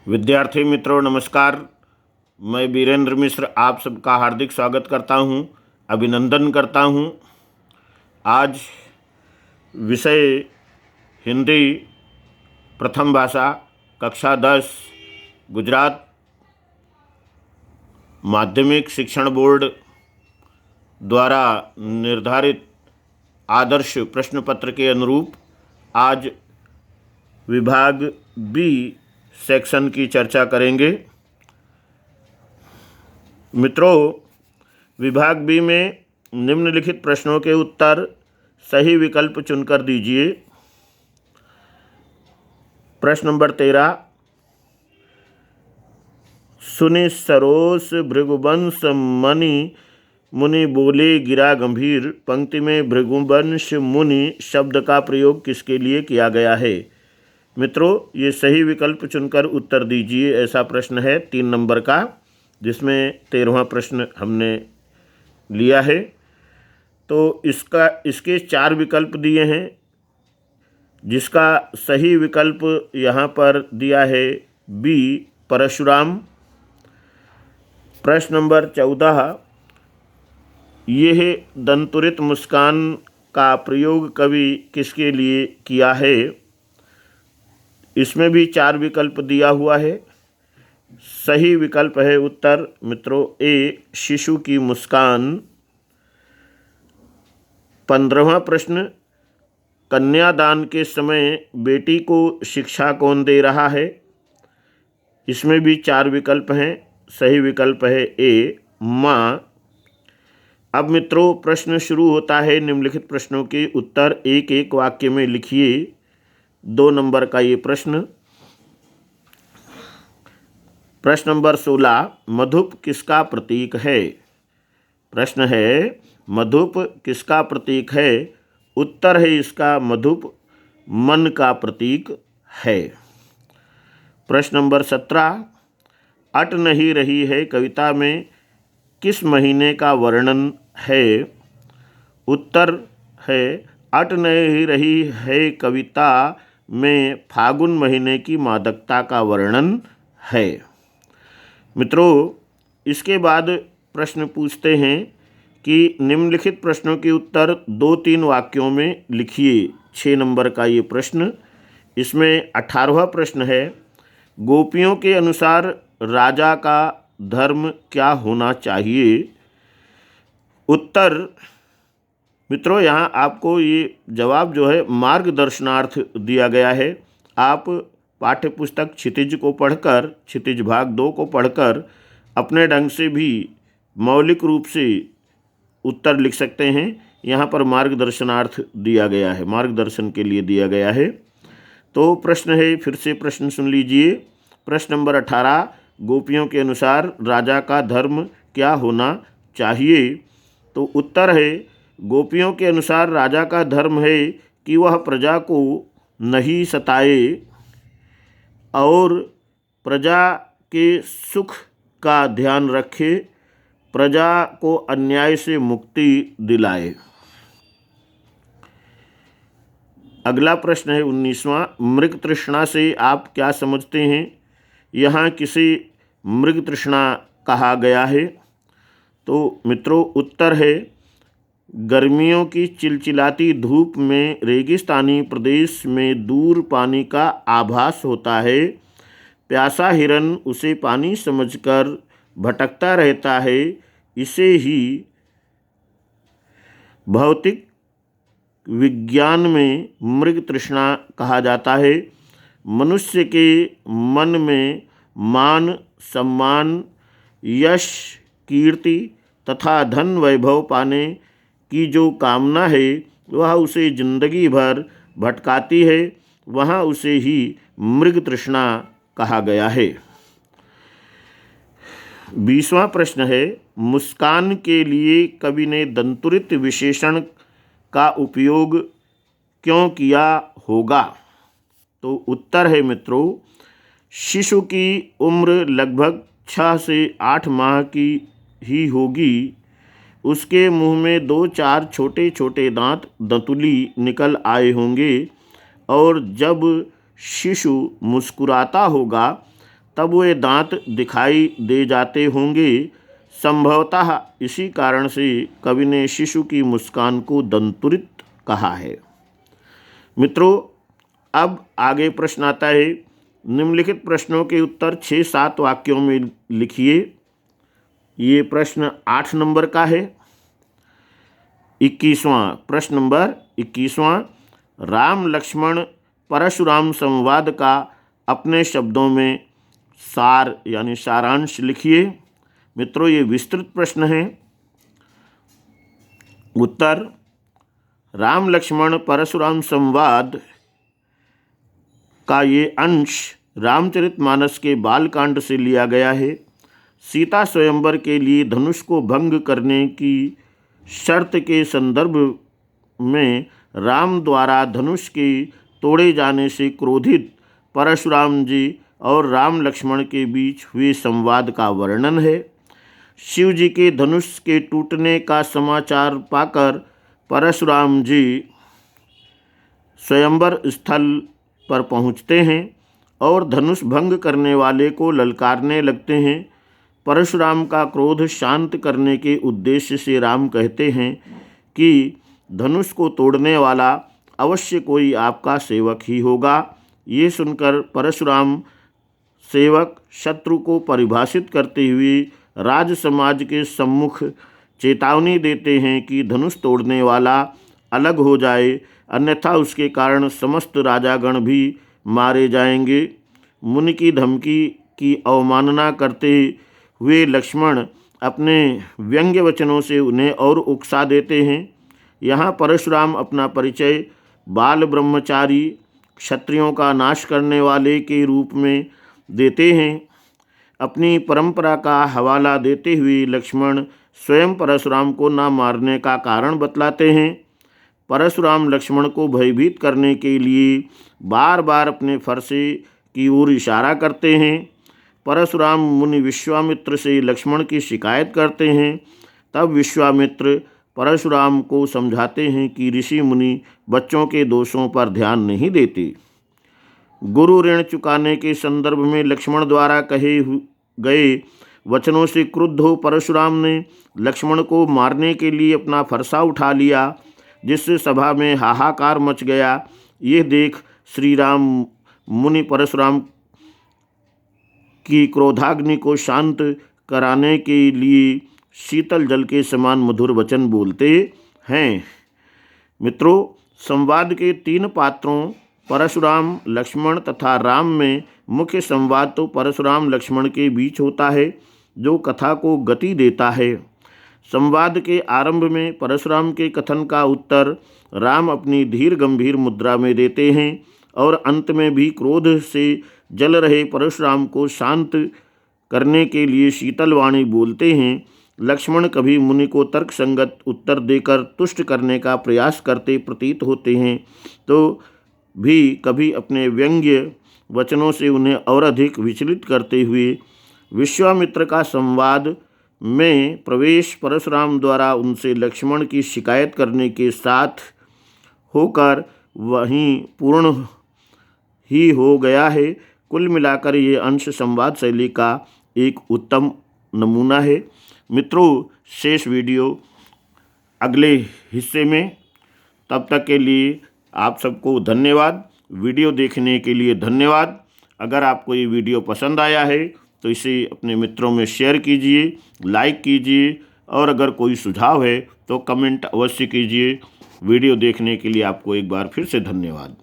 विद्यार्थी मित्रों नमस्कार। मैं वीरेंद्र मिश्र आप सबका हार्दिक स्वागत करता हूं, अभिनंदन करता हूं। आज विषय हिंदी प्रथम भाषा कक्षा 10 गुजरात माध्यमिक शिक्षण बोर्ड द्वारा निर्धारित आदर्श प्रश्न पत्र के अनुरूप आज विभाग बी सेक्शन की चर्चा करेंगे। मित्रों, विभाग बी में निम्नलिखित प्रश्नों के उत्तर सही विकल्प चुनकर दीजिए। प्रश्न नंबर 13, सुनि सरोस भृगुवंश मणि मुनि बोले गिरा गंभीर। पंक्ति में भृगुवंश मुनि शब्द का प्रयोग किसके लिए किया गया है? मित्रों, ये सही विकल्प चुनकर उत्तर दीजिए। ऐसा प्रश्न है 3 नंबर का, जिसमें 13वां प्रश्न हमने लिया है। तो इसके 4 विकल्प दिए हैं, जिसका सही विकल्प यहाँ पर दिया है बी परशुराम। प्रश्न नंबर 14, यह दंतुरित मुस्कान का प्रयोग कवि किसके लिए किया है? इसमें भी 4 विकल्प दिया हुआ है। सही विकल्प है उत्तर मित्रों ए शिशु की मुस्कान। 15वां प्रश्न, कन्यादान के समय बेटी को शिक्षा कौन दे रहा है? इसमें भी 4 विकल्प हैं। सही विकल्प है ए माँ। अब मित्रों, प्रश्न शुरू होता है। निम्नलिखित प्रश्नों के उत्तर एक एक वाक्य में लिखिए। 2 नंबर का ये प्रश्न। प्रश्न नंबर 16, मधुप किसका प्रतीक है? प्रश्न है, मधुप किसका प्रतीक है? उत्तर है इसका मधुप मन का प्रतीक है। प्रश्न नंबर 17, अट नहीं रही है कविता में किस महीने का वर्णन है? उत्तर है, अट नहीं रही है कविता में फागुन महीने की मादकता का वर्णन है। मित्रों, इसके बाद प्रश्न पूछते हैं कि निम्नलिखित प्रश्नों के उत्तर 2-3 वाक्यों में लिखिए। 6 नंबर का ये प्रश्न। इसमें 18वां प्रश्न है, गोपियों के अनुसार राजा का धर्म क्या होना चाहिए? उत्तर मित्रों, यहाँ आपको ये जवाब जो है मार्गदर्शनार्थ दिया गया है। आप पाठ्य पुस्तक क्षितिज को पढ़कर, क्षितिज भाग 2 को पढ़कर अपने ढंग से भी मौलिक रूप से उत्तर लिख सकते हैं। यहाँ पर मार्गदर्शनार्थ दिया गया है, मार्गदर्शन के लिए दिया गया है। तो प्रश्न है, फिर से प्रश्न सुन लीजिए। प्रश्न नंबर 18, गोपियों के अनुसार राजा का धर्म क्या होना चाहिए? तो उत्तर है, गोपियों के अनुसार राजा का धर्म है कि वह प्रजा को नहीं सताए और प्रजा के सुख का ध्यान रखे, प्रजा को अन्याय से मुक्ति दिलाए। अगला प्रश्न है 19वां, मृग तृष्णा से आप क्या समझते हैं? यहाँ किसे मृग तृष्णा कहा गया है? तो मित्रों, उत्तर है, गर्मियों की चिलचिलाती धूप में रेगिस्तानी प्रदेश में दूर पानी का आभास होता है। प्यासा हिरन उसे पानी समझकर भटकता रहता है। इसे ही भौतिक विज्ञान में मृग तृष्णा कहा जाता है। मनुष्य के मन में मान, सम्मान, यश, कीर्ति तथा धन वैभव पाने की जो कामना है वह उसे जिंदगी भर भटकाती है। वहाँ उसे ही मृग तृष्णा कहा गया है। 20वां प्रश्न है, मुस्कान के लिए कवि ने दंतुरित विशेषण का उपयोग क्यों किया होगा? तो उत्तर है मित्रों, शिशु की उम्र लगभग 6 से 8 माह की ही होगी। उसके मुंह में 2-4 छोटे छोटे दांत दंतुली निकल आए होंगे और जब शिशु मुस्कुराता होगा तब वे दांत दिखाई दे जाते होंगे। संभवतः इसी कारण से कवि ने शिशु की मुस्कान को दंतुरित कहा है। मित्रों, अब आगे प्रश्न आता है। निम्नलिखित प्रश्नों के उत्तर 6-7 वाक्यों में लिखिए। ये प्रश्न 8 नंबर का है। 21वां प्रश्न नंबर 21वां, राम लक्ष्मण परशुराम संवाद का अपने शब्दों में सार यानी सारांश लिखिए। मित्रों, ये विस्तृत प्रश्न है। उत्तर, राम लक्ष्मण परशुराम संवाद का ये अंश रामचरितमानस के बालकांड से लिया गया है। सीता स्वयंवर के लिए धनुष को भंग करने की शर्त के संदर्भ में राम द्वारा धनुष के तोड़े जाने से क्रोधित परशुराम जी और राम लक्ष्मण के बीच हुए संवाद का वर्णन है। शिव जी के धनुष के टूटने का समाचार पाकर परशुराम जी स्वयंवर स्थल पर पहुंचते हैं और धनुष भंग करने वाले को ललकारने लगते हैं। परशुराम का क्रोध शांत करने के उद्देश्य से राम कहते हैं कि धनुष को तोड़ने वाला अवश्य कोई आपका सेवक ही होगा। ये सुनकर परशुराम सेवक शत्रु को परिभाषित करते हुए राज समाज के सम्मुख चेतावनी देते हैं कि धनुष तोड़ने वाला अलग हो जाए, अन्यथा उसके कारण समस्त राजागण भी मारे जाएंगे। मुनि की धमकी की अवमानना करते हुए लक्ष्मण अपने व्यंग्य वचनों से उन्हें और उकसा देते हैं। यहाँ परशुराम अपना परिचय बाल ब्रह्मचारी क्षत्रियों का नाश करने वाले के रूप में देते हैं। अपनी परंपरा का हवाला देते हुए लक्ष्मण स्वयं परशुराम को न मारने का कारण बतलाते हैं। परशुराम लक्ष्मण को भयभीत करने के लिए बार बार अपने फरसे की ओर इशारा करते हैं। परशुराम मुनि विश्वामित्र से लक्ष्मण की शिकायत करते हैं। तब विश्वामित्र परशुराम को समझाते हैं कि ऋषि मुनि बच्चों के दोषों पर ध्यान नहीं देते। गुरु ऋण चुकाने के संदर्भ में लक्ष्मण द्वारा कहे गए वचनों से क्रुद्ध हो परशुराम ने लक्ष्मण को मारने के लिए अपना फरसा उठा लिया, जिससे सभा में हाहाकार मच गया। ये देख श्री राम मुनि परशुराम की क्रोधाग्नि को शांत कराने के लिए शीतल जल के समान मधुर वचन बोलते हैं। मित्रों, संवाद के 3 पात्रों परशुराम, लक्ष्मण तथा राम में मुख्य संवाद तो परशुराम लक्ष्मण के बीच होता है, जो कथा को गति देता है। संवाद के आरंभ में परशुराम के कथन का उत्तर राम अपनी धीर गंभीर मुद्रा में देते हैं और अंत में भी क्रोध से जल रहे परशुराम को शांत करने के लिए शीतल वाणी बोलते हैं। लक्ष्मण कभी मुनि को तर्क संगत उत्तर देकर तुष्ट करने का प्रयास करते प्रतीत होते हैं, तो भी कभी अपने व्यंग्य वचनों से उन्हें और अधिक विचलित करते हुए विश्वामित्र का संवाद में प्रवेश परशुराम द्वारा उनसे लक्ष्मण की शिकायत करने के साथ होकर वहीं पूर्ण ही हो गया है। कुल मिलाकर ये अंश संवाद शैली का एक उत्तम नमूना है। मित्रों, शेष वीडियो अगले हिस्से में। तब तक के लिए आप सबको धन्यवाद। वीडियो देखने के लिए धन्यवाद। अगर आपको ये वीडियो पसंद आया है तो इसे अपने मित्रों में शेयर कीजिए, लाइक कीजिए और अगर कोई सुझाव है तो कमेंट अवश्य कीजिए। वीडियो देखने के लिए आपको एक बार फिर से धन्यवाद।